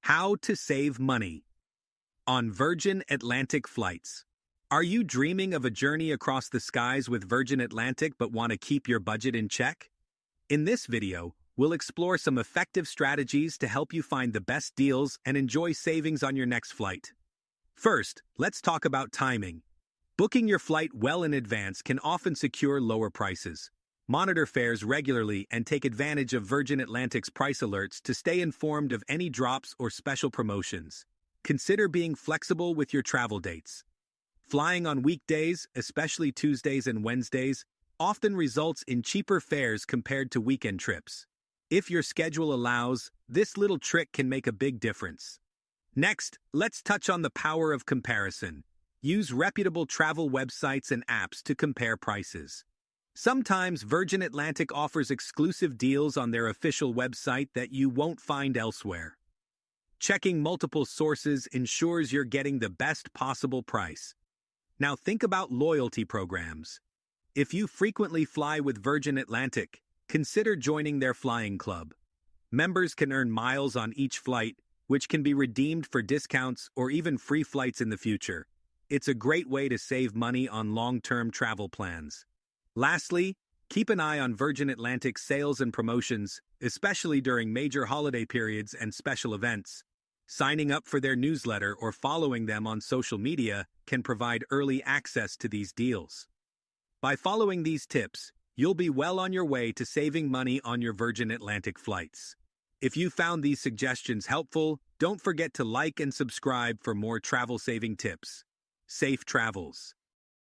How to save money on Virgin Atlantic flights. Are you dreaming of a journey across the skies with Virgin Atlantic but want to keep your budget in check? In this video, we'll explore some effective strategies to help you find the best deals and enjoy savings on your next flight. First, let's talk about timing. Booking your flight well in advance can often secure lower prices. Monitor fares regularly and take advantage of Virgin Atlantic's price alerts to stay informed of any drops or special promotions. Consider being flexible with your travel dates. Flying on weekdays, especially Tuesdays and Wednesdays, often results in cheaper fares compared to weekend trips. If your schedule allows, this little trick can make a big difference. Next, let's touch on the power of comparison. Use reputable travel websites and apps to compare prices. Sometimes Virgin Atlantic offers exclusive deals on their official website that you won't find elsewhere. Checking multiple sources ensures you're getting the best possible price. Now think about loyalty programs. If you frequently fly with Virgin Atlantic, consider joining their flying club. Members can earn miles on each flight, which can be redeemed for discounts or even free flights in the future. It's a great way to save money on long-term travel plans. Lastly, keep an eye on Virgin Atlantic's sales and promotions, especially during major holiday periods and special events. Signing up for their newsletter or following them on social media can provide early access to these deals. By following these tips, you'll be well on your way to saving money on your Virgin Atlantic flights. If you found these suggestions helpful, don't forget to like and subscribe for more travel-saving tips. Safe travels.